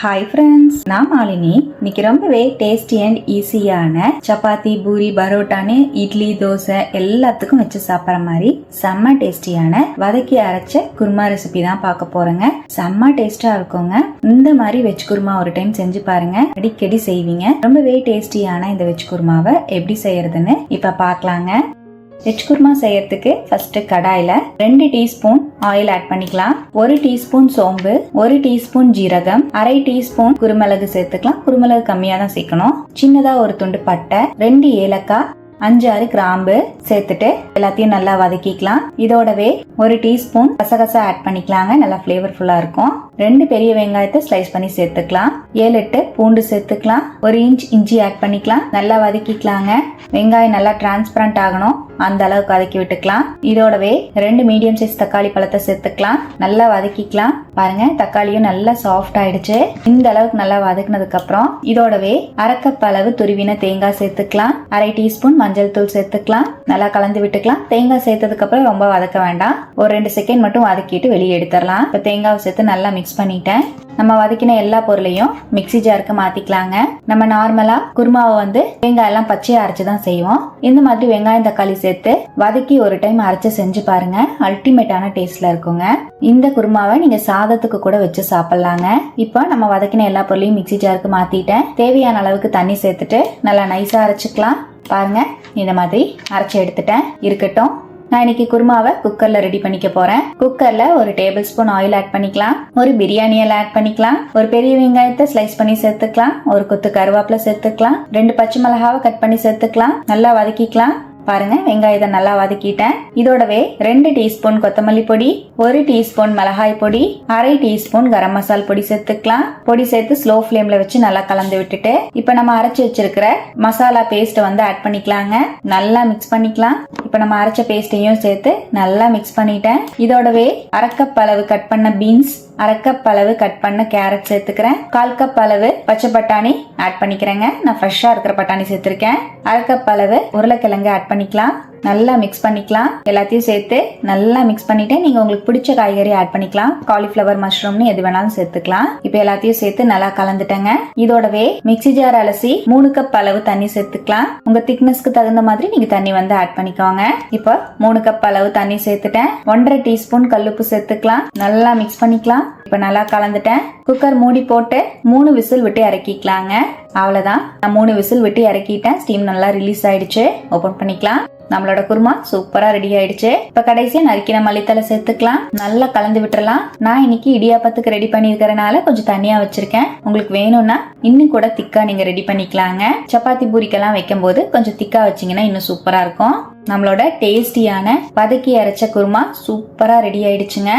Hi friends, நான் மாலினி. இன்னைக்கு ரொம்பவே டேஸ்டி அண்ட் ஈஸியான சப்பாத்தி, பூரி, பரோட்டான்னு இட்லி, தோசை எல்லாத்துக்கும் வச்சு சாப்பிட்ற மாதிரி செம்ம டேஸ்டியான வதக்கி அரைச்ச குருமா ரெசிபி தான் பார்க்க போறேங்க. செம்ம டேஸ்டா இருக்குங்க. இந்த மாதிரி வெஜ் குருமா ஒரு டைம் செஞ்சு பாருங்க, அடிக்கடி செய்வீங்க. ரொம்பவே டேஸ்டியான இந்த வெஜ் குருமாவை எப்படி செய்யறதுன்னு இப்ப பார்க்கலாங்க. வெஜ் குருமா செய்யறதுக்கு ஃபர்ஸ்ட் கடாயில 2 டீஸ்பூன் ஆயில் ஆட் பண்ணிக்கலாம். 1 டீஸ்பூன் சோம்பு, 1 டீஸ்பூன் ஜீரகம், அரை டீஸ்பூன் குருமிளகு சேர்த்துக்கலாம். குருமிளகு கம்மியா தான் சேர்க்கணும். சின்னதா ஒரு துண்டு பட்டை, 2 ஏலக்காய், 5-6 கிராம்பு சேர்த்துட்டு எல்லாத்தையும் நல்லா வதக்கிக்கலாம். இதோடவே 1 டீஸ்பூன் கசகசா ஆட் பண்ணிக்கலாங்க, நல்லா ஃபிளேவர்ஃபுல்லா இருக்கும். 2 பெரிய வெங்காயத்தை ஸ்லைஸ் பண்ணி சேர்த்துக்கலாம். 7-8 பூண்டு சேர்த்துக்கலாம். 1 இன்ச் இஞ்சி ஆட் பண்ணிக்கலாம். நல்லா வதக்கிக்கலாங்க. வெங்காயம் நல்லா டிரான்ஸ்பரண்ட் ஆகணும், அந்த அளவுக்கு வதக்கி விட்டுக்கலாம். இதோடவே 2 மீடியம் சைஸ் தக்காளி பழத்தை சேர்த்துக்கலாம். நல்லா வதக்கிக்கலாம். பாருங்க, தக்காளியும் நல்லா சாஃப்ட் ஆயிடுச்சு. இந்த அளவுக்கு நல்லா வதக்கினதுக்கு அப்புறம் இதோடவே அரை கப் அளவு துருவின தேங்காய் சேர்த்துக்கலாம். அரை டீஸ்பூன் மஞ்சள் தூள் சேர்த்துக்கலாம். நல்லா கலந்து விட்டுக்கலாம். தேங்காய் சேர்த்ததுக்கு அப்புறம் ரொம்ப வதக்க வேண்டாம், ஒரு 2 செகண்ட் மட்டும் வதக்கிட்டு வெளியே எடுத்துடலாம். இப்ப தேங்காவை சேர்த்து நல்லா மிக்ஸ் பண்ணிட்டேன். நம்ம வதக்கின எல்லா பொருளையும் மிக்ஸி ஜாருக்கு மாத்திக்கலாங்க. நம்ம நார்மலா குருமாவை தேங்காய் எல்லாம் பச்சையா அரைச்சுதான் செய்வோம். இந்த மாதிரி வெங்காயம் தக்காளி சேர்த்து வதக்கி ஒரு டைம் அரைச்சு செஞ்சு பாருங்க, அல்டிமேட்டான டேஸ்ட்ல இருக்குங்க. இந்த குருமாவை நீங்க சாதத்துக்கு கூட வச்சு சாப்பிடலாங்க. இப்போ நம்ம வதக்கின எல்லா பொருளையும் மிக்ஸி ஜாருக்கு மாத்திட்டேன். தேவையான அளவுக்கு தண்ணி சேர்த்துட்டு நல்லா நைஸா அரைச்சுக்கலாம். பாருங்க, இந்த மாதிரி அரைச்சு எடுத்துட்டேன். இருக்கட்டும், நான் இன்னைக்கு குருமாவை குக்கர்ல ரெடி பண்ணிக்க போறேன். குக்கர்ல 1 டேபிள் ஸ்பூன் ஆயில் ஆட் பண்ணிக்கலாம். ஒரு பிரியாணி இலை ஆட் பண்ணிக்கலாம். ஒரு பெரிய வெங்காயத்தை ஸ்லைஸ் பண்ணி சேர்த்துக்கலாம். ஒரு கொத்து கருவேப்பிலை சேர்த்துக்கலாம். 2 பச்சை மிளகாவை கட் பண்ணி சேர்த்துக்கலாம். நல்லா வதக்கிக்கலாம். பாருங்க, வெங்காயத்தை நல்லா வதக்கிட்டேன். இதோடவே 2 டீஸ்பூன் கொத்தமல்லி பொடி, 1 டீஸ்பூன் மிளகாய் பொடி, அரை டீஸ்பூன் கரம் மசால் பொடி சேர்த்துக்கலாம். பொடி சேர்த்து ஸ்லோ ஃபிளேம்ல வச்சு நல்லா கலந்து விட்டுட்டு இப்ப நம்ம அரைச்சு வச்சிருக்கிற மசாலா பேஸ்ட் ஆட் பண்ணிக்கலாங்க. நல்லா மிக்ஸ் பண்ணிக்கலாம். இப்ப நம்ம அரைச்ச பேஸ்டையும் சேர்த்து நல்லா மிக்ஸ் பண்ணிட்டேன். இதோடவே அரை கப் அளவு கட் பண்ண பீன்ஸ், அரை கப் அளவு கட் பண்ண கேரட் சேர்த்துக்கிறேன். 1/4 கப் அளவு பச்சை பட்டாணி ஆட் பண்ணிக்கிறேங்க. நான் ஃப்ரெஷ்ஷா இருக்கிற பட்டாணி சேர்த்திருக்கேன். அரை கப் அளவு உருளைக்கிழங்கு ஆட் பண்ணிக்கலாம். நல்லா மிக்ஸ் பண்ணிக்கலாம். எல்லாத்தையும் சேர்த்து நல்லா மிக்ஸ் பண்ணிட்டு நீங்க உங்களுக்கு பிடிச்ச காய்கறி ஆட் பண்ணிக்கலாம். காலிஃபிளவர், மஷ்ரூம்னு எது வேணாலும் சேர்த்துக்கலாம். இப்ப எல்லாத்தையும் சேர்த்து நல்லா கலந்துட்டேங்க. இதோடவே மிக்ஸி ஜார் அலசி 3 கப் அளவு தண்ணி சேர்த்துக்கலாம். உங்க திக்னஸ்க்கு தகுந்த மாதிரி நீங்க தண்ணி ஆட் பண்ணிக்கோங்க. இப்போ 3 கப் அளவு தண்ணி சேர்த்துட்டேன். 1/2 டீஸ்பூன் கல்லுப்பு சேர்த்துக்கலாம். நல்லா மிக்ஸ் பண்ணிக்கலாம். இப்ப நல்லா கலந்துட்டேன். குக்கர் மூடி போட்டு 3 விசில் விட்டு இறக்கிக்கலாங்க. அவ்வளவுதான், நான் 3 விசில் விட்டு இறக்கிட்டேன். ஸ்டீம் நல்லா ரிலீஸ் ஆயிடுச்சு. ஓபன் பண்ணிக்கலாம். நம்மளோட குருமா சூப்பரா ரெடி ஆயிடுச்சு. இப்ப கடைசியா நறுக்கின மல்லித்தலை சேர்த்துக்கலாம். நல்லா கலந்து விட்டுறலாம். நான் இன்னைக்கு இடியாப்பத்துக்கு ரெடி பண்ணிருக்கிறனால கொஞ்சம் தனியா வச்சிருக்கேன். உங்களுக்கு வேணும்னா இன்னும் கூட திக்கா நீங்க ரெடி பண்ணிக்கலாங்க. சப்பாத்தி பூரிக்கெல்லாம் வைக்கும் போது கொஞ்சம் திக்கா வச்சீங்கன்னா இன்னும் சூப்பரா இருக்கும். நம்மளோட டேஸ்டியான வதக்கி அரைச்ச குருமா சூப்பரா ரெடி ஆயிடுச்சுங்க.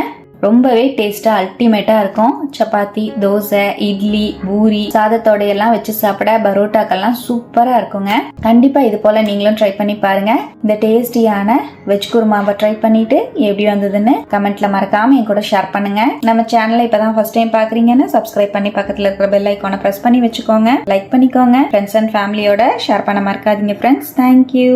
ரொம்பவே டேஸ்டா அல்டிமேட்டா இருக்கும். சப்பாத்தி, தோசை, இட்லி, பூரி, சாதத்தோட எல்லாம் வச்சு சாப்பிட, பரோட்டாக்கெல்லாம் சூப்பரா இருக்குங்க. கண்டிப்பா இது போல நீங்களும் ட்ரை பண்ணி பாருங்க. இந்த டேஸ்டியான வெஜ் குருமாவை ட்ரை பண்ணிட்டு எப்படி வந்ததுன்னு கமெண்ட்ல மறக்காம என் கூட ஷேர் பண்ணுங்க. நம்ம சேனலை இப்பதான் ஃபர்ஸ்ட் டைம் பாக்குறீங்கன்னா சப்ஸ்கிரைப் பண்ணி பக்கத்துல இருக்கிற பெல் ஐகானை பிரஸ் பண்ணி வச்சுக்கோங்க. லைக் பண்ணிக்கோங்க. ஃப்ரெண்ட்ஸ் அண்ட் ஃபேமிலியோட ஷேர் பண்ண மறக்காதீங்க ஃப்ரெண்ட்ஸ். தேங்க்யூ.